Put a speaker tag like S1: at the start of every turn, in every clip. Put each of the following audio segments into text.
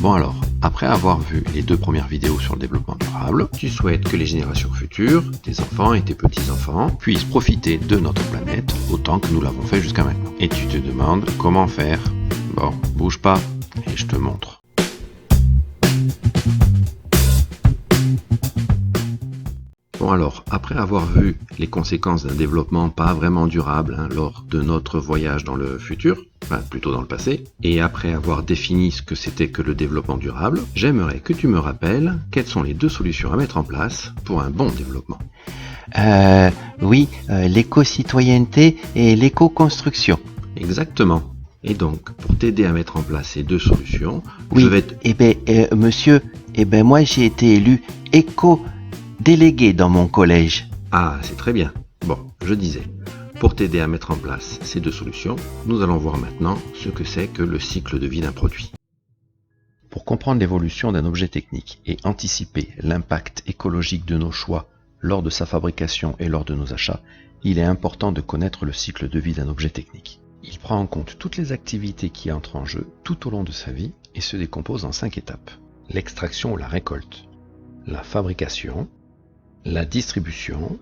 S1: Bon alors, après avoir vu les 2 premières vidéos sur le développement durable, tu souhaites que les générations futures, tes enfants et tes petits-enfants, puissent profiter de notre planète autant que nous l'avons fait jusqu'à maintenant. Et tu te demandes comment faire. Bon, bouge pas et je te montre. Bon alors, après avoir vu les conséquences d'un développement pas vraiment durable lors de notre voyage dans le futur, plutôt dans le passé, et après avoir défini ce que c'était que le développement durable, j'aimerais que tu me rappelles quelles sont les 2 solutions à mettre en place pour un bon développement.
S2: L'éco-citoyenneté et l'éco-construction.
S1: Exactement. Et donc, pour t'aider à mettre en place ces 2 solutions,
S2: Oui,
S1: je vais te...
S2: monsieur, moi j'ai été élu éco-délégué dans mon collège.
S1: Ah, c'est très bien. Bon, je disais, pour t'aider à mettre en place ces 2 solutions, nous allons voir maintenant ce que c'est que le cycle de vie d'un produit. Pour comprendre l'évolution d'un objet technique et anticiper l'impact écologique de nos choix lors de sa fabrication et lors de nos achats, il est important de connaître le cycle de vie d'un objet technique. Il prend en compte toutes les activités qui entrent en jeu tout au long de sa vie et se décompose en 5 étapes. L'extraction ou la récolte, la fabrication, la distribution,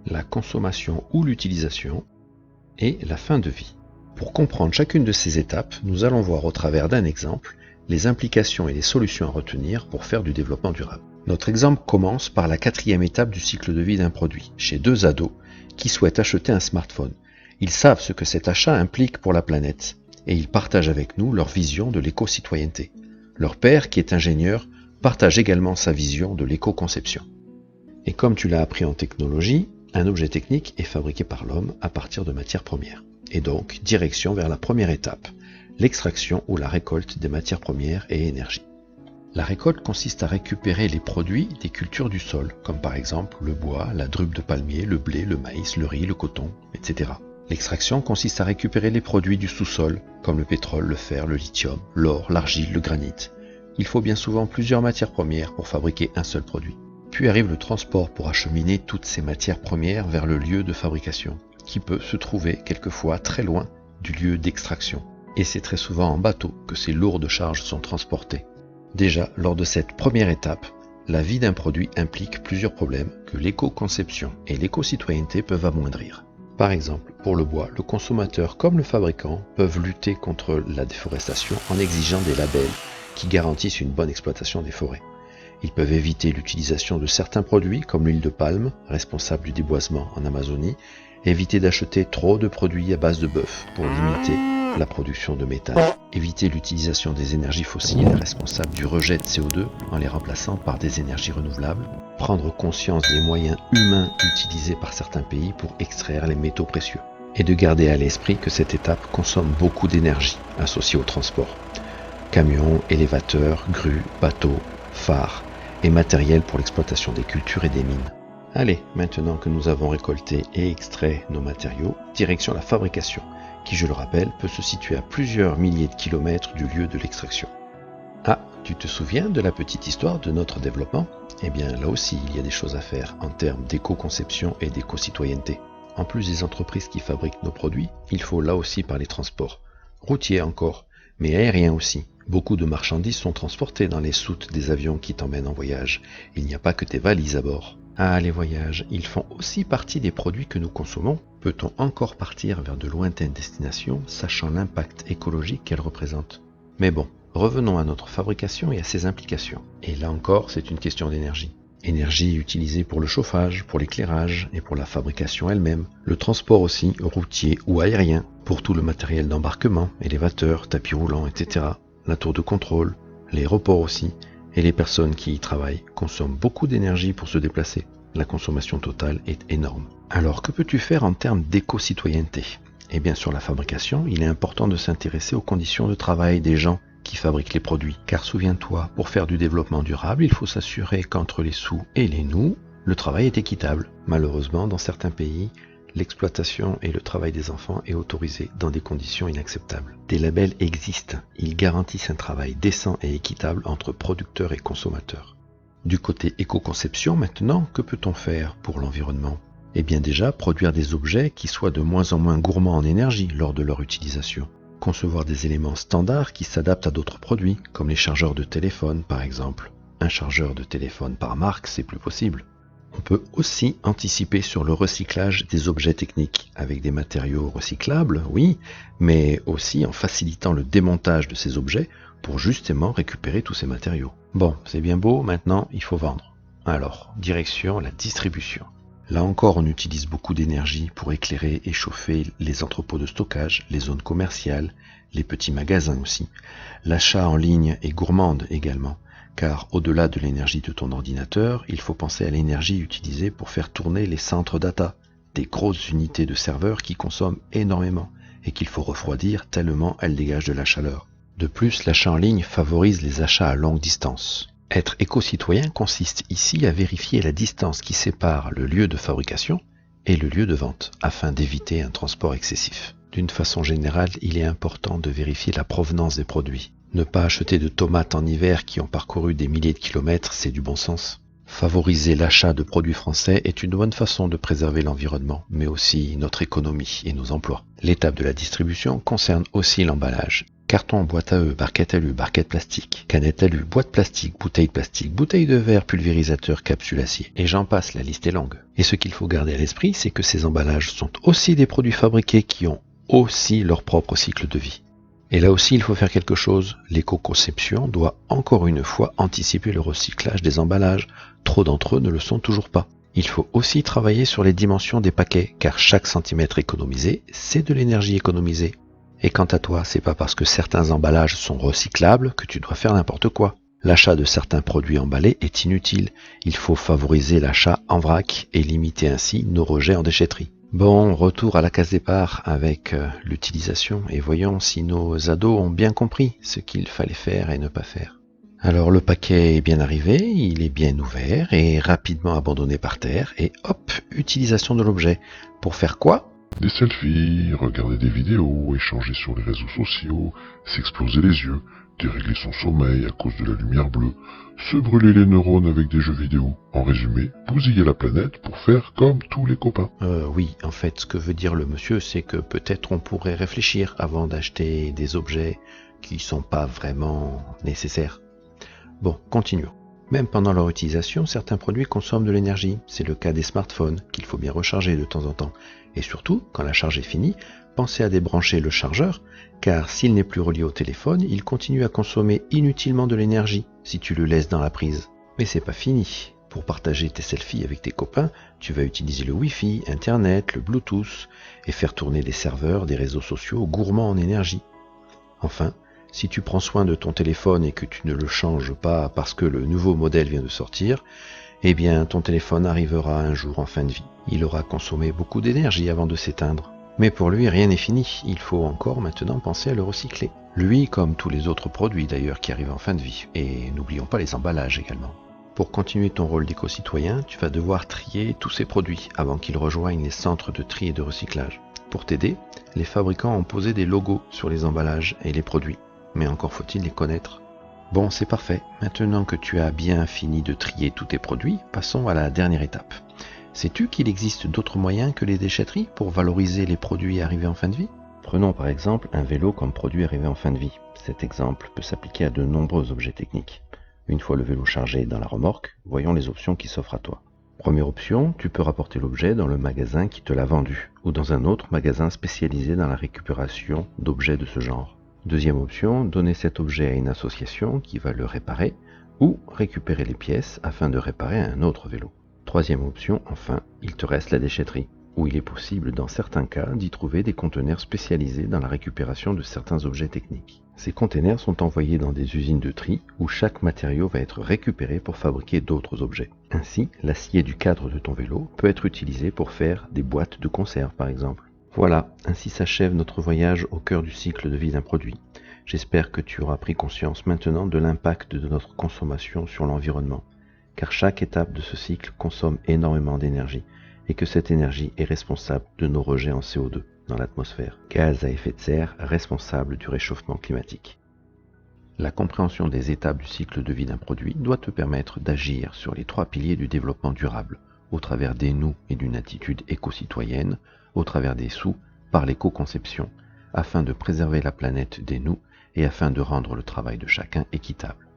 S1: la consommation ou l'utilisation et la fin de vie. Pour comprendre chacune de ces étapes, nous allons voir au travers d'un exemple les implications et les solutions à retenir pour faire du développement durable. Notre exemple commence par la 4e étape du cycle de vie d'un produit, chez 2 ados qui souhaitent acheter un smartphone. Ils savent ce que cet achat implique pour la planète et ils partagent avec nous leur vision de l'éco-citoyenneté. Leur père, qui est ingénieur, partage également sa vision de l'éco-conception. Et comme tu l'as appris en technologie, un objet technique est fabriqué par l'homme à partir de matières premières. Et donc, direction vers la première étape, l'extraction ou la récolte des matières premières et énergie. La récolte consiste à récupérer les produits des cultures du sol, comme par exemple le bois, la drupe de palmier, le blé, le maïs, le riz, le coton, etc. L'extraction consiste à récupérer les produits du sous-sol, comme le pétrole, le fer, le lithium, l'or, l'argile, le granit. Il faut bien souvent plusieurs matières premières pour fabriquer un seul produit. Puis arrive le transport pour acheminer toutes ces matières premières vers le lieu de fabrication, qui peut se trouver quelquefois très loin du lieu d'extraction. Et c'est très souvent en bateau que ces lourdes charges sont transportées. Déjà, lors de cette première étape, la vie d'un produit implique plusieurs problèmes que l'éco-conception et l'éco-citoyenneté peuvent amoindrir. Par exemple, pour le bois, le consommateur comme le fabricant peuvent lutter contre la déforestation en exigeant des labels qui garantissent une bonne exploitation des forêts. Ils peuvent éviter l'utilisation de certains produits comme l'huile de palme, responsable du déboisement en Amazonie, éviter d'acheter trop de produits à base de bœuf pour limiter la production de méthane, éviter l'utilisation des énergies fossiles responsables du rejet de CO2 en les remplaçant par des énergies renouvelables, prendre conscience des moyens humains utilisés par certains pays pour extraire les métaux précieux, et de garder à l'esprit que cette étape consomme beaucoup d'énergie associée au transport. Camions, élévateurs, grues, bateaux, phares et matériel pour l'exploitation des cultures et des mines. Allez, maintenant que nous avons récolté et extrait nos matériaux, direction la fabrication, qui, je le rappelle, peut se situer à plusieurs milliers de kilomètres du lieu de l'extraction. Ah, tu te souviens de la petite histoire de notre développement ? Eh bien, là aussi, il y a des choses à faire en termes d'éco-conception et d'éco-citoyenneté. En plus des entreprises qui fabriquent nos produits, il faut là aussi parler transport. Routier encore, mais aérien aussi. Beaucoup de marchandises sont transportées dans les soutes des avions qui t'emmènent en voyage. Il n'y a pas que tes valises à bord. Ah, les voyages, ils font aussi partie des produits que nous consommons. Peut-on encore partir vers de lointaines destinations, sachant l'impact écologique qu'elles représentent ? Mais bon, revenons à notre fabrication et à ses implications. Et là encore, c'est une question d'énergie. Énergie utilisée pour le chauffage, pour l'éclairage et pour la fabrication elle-même. Le transport aussi, routier ou aérien, pour tout le matériel d'embarquement, élévateurs, tapis roulants, etc. La tour de contrôle, l'aéroport aussi, et les personnes qui y travaillent consomment beaucoup d'énergie pour se déplacer. La consommation totale est énorme. Alors que peux-tu faire en termes d'éco-citoyenneté ? Eh bien sur la fabrication, il est important de s'intéresser aux conditions de travail des gens qui fabriquent les produits. Car souviens-toi, pour faire du développement durable, il faut s'assurer qu'entre les sous et les nous, le travail est équitable. Malheureusement, dans certains pays, l'exploitation et le travail des enfants est autorisé dans des conditions inacceptables. Des labels existent, ils garantissent un travail décent et équitable entre producteurs et consommateurs. Du côté éco-conception maintenant, que peut-on faire pour l'environnement ? Eh bien déjà, produire des objets qui soient de moins en moins gourmands en énergie lors de leur utilisation. concevoir des éléments standards qui s'adaptent à d'autres produits, comme les chargeurs de téléphone par exemple. Un chargeur de téléphone par marque, c'est plus possible. On peut aussi anticiper sur le recyclage des objets techniques, avec des matériaux recyclables, oui, mais aussi en facilitant le démontage de ces objets pour justement récupérer tous ces matériaux. Bon, c'est bien beau, maintenant il faut vendre. Alors, direction la distribution. Là encore, on utilise beaucoup d'énergie pour éclairer et chauffer les entrepôts de stockage, les zones commerciales, les petits magasins aussi. L'achat en ligne est gourmande également, car au-delà de l'énergie de ton ordinateur, il faut penser à l'énergie utilisée pour faire tourner les centres data, des grosses unités de serveurs qui consomment énormément et qu'il faut refroidir tellement elles dégagent de la chaleur. De plus, l'achat en ligne favorise les achats à longue distance. Être éco-citoyen consiste ici à vérifier la distance qui sépare le lieu de fabrication et le lieu de vente, afin d'éviter un transport excessif. D'une façon générale, il est important de vérifier la provenance des produits. Ne pas acheter de tomates en hiver qui ont parcouru des milliers de kilomètres, c'est du bon sens. Favoriser l'achat de produits français est une bonne façon de préserver l'environnement, mais aussi notre économie et nos emplois. L'étape de la distribution concerne aussi l'emballage. Carton, boîte à œufs, barquette alu, barquette plastique, canette alu, boîte plastique, bouteille de verre, pulvérisateur, capsule acier. Et j'en passe, la liste est longue. Et ce qu'il faut garder à l'esprit, c'est que ces emballages sont aussi des produits fabriqués qui ont aussi leur propre cycle de vie. Et là aussi, il faut faire quelque chose. L'éco-conception doit encore une fois anticiper le recyclage des emballages. Trop d'entre eux ne le sont toujours pas. Il faut aussi travailler sur les dimensions des paquets, car chaque centimètre économisé, c'est de l'énergie économisée. Et quant à toi, c'est pas parce que certains emballages sont recyclables que tu dois faire n'importe quoi. L'achat de certains produits emballés est inutile. Il faut favoriser l'achat en vrac et limiter ainsi nos rejets en déchetterie. Bon, retour à la case départ avec l'utilisation et voyons si nos ados ont bien compris ce qu'il fallait faire et ne pas faire. Alors le paquet est bien arrivé, il est bien ouvert et rapidement abandonné par terre et hop, utilisation de l'objet. Pour faire quoi ?
S3: Des selfies, regarder des vidéos, échanger sur les réseaux sociaux, s'exploser les yeux, dérégler son sommeil à cause de la lumière bleue, se brûler les neurones avec des jeux vidéo. En résumé, bousiller la planète pour faire comme tous les copains.
S1: Oui, en fait, ce que veut dire le monsieur, c'est que peut-être on pourrait réfléchir avant d'acheter des objets qui sont pas vraiment nécessaires. Bon, continuons. Même pendant leur utilisation, certains produits consomment de l'énergie. C'est le cas des smartphones, qu'il faut bien recharger de temps en temps. Et surtout, quand la charge est finie, pensez à débrancher le chargeur, car s'il n'est plus relié au téléphone, il continue à consommer inutilement de l'énergie si tu le laisses dans la prise. Mais c'est pas fini. Pour partager tes selfies avec tes copains, tu vas utiliser le Wi-Fi, Internet, le Bluetooth, et faire tourner des serveurs, des réseaux sociaux gourmands en énergie. Enfin, si tu prends soin de ton téléphone et que tu ne le changes pas parce que le nouveau modèle vient de sortir, eh bien ton téléphone arrivera un jour en fin de vie. Il aura consommé beaucoup d'énergie avant de s'éteindre. Mais pour lui, rien n'est fini. Il faut encore maintenant penser à le recycler. Lui, comme tous les autres produits d'ailleurs qui arrivent en fin de vie. Et n'oublions pas les emballages également. Pour continuer ton rôle d'éco-citoyen, tu vas devoir trier tous ces produits avant qu'ils rejoignent les centres de tri et de recyclage. Pour t'aider, les fabricants ont posé des logos sur les emballages et les produits. Mais encore faut-il les connaître. Bon, c'est parfait. Maintenant que tu as bien fini de trier tous tes produits, passons à la dernière étape. Sais-tu qu'il existe d'autres moyens que les déchetteries pour valoriser les produits arrivés en fin de vie ? Prenons par exemple un vélo comme produit arrivé en fin de vie. Cet exemple peut s'appliquer à de nombreux objets techniques. Une fois le vélo chargé dans la remorque, voyons les options qui s'offrent à toi. Première option, tu peux rapporter l'objet dans le magasin qui te l'a vendu, ou dans un autre magasin spécialisé dans la récupération d'objets de ce genre. Deuxième option, donner cet objet à une association qui va le réparer, ou récupérer les pièces afin de réparer un autre vélo. Troisième option, enfin, il te reste la déchetterie, où il est possible dans certains cas d'y trouver des conteneurs spécialisés dans la récupération de certains objets techniques. Ces conteneurs sont envoyés dans des usines de tri où chaque matériau va être récupéré pour fabriquer d'autres objets. Ainsi, l'acier du cadre de ton vélo peut être utilisé pour faire des boîtes de conserve par exemple. Voilà, ainsi s'achève notre voyage au cœur du cycle de vie d'un produit. J'espère que tu auras pris conscience maintenant de l'impact de notre consommation sur l'environnement, car chaque étape de ce cycle consomme énormément d'énergie et que cette énergie est responsable de nos rejets en CO2 dans l'atmosphère, gaz à effet de serre responsable du réchauffement climatique. La compréhension des étapes du cycle de vie d'un produit doit te permettre d'agir sur les 3 piliers du développement durable, au travers des nous et d'une attitude éco-citoyenne, au travers des sous par l'éco-conception, afin de préserver la planète des nous et afin de rendre le travail de chacun équitable.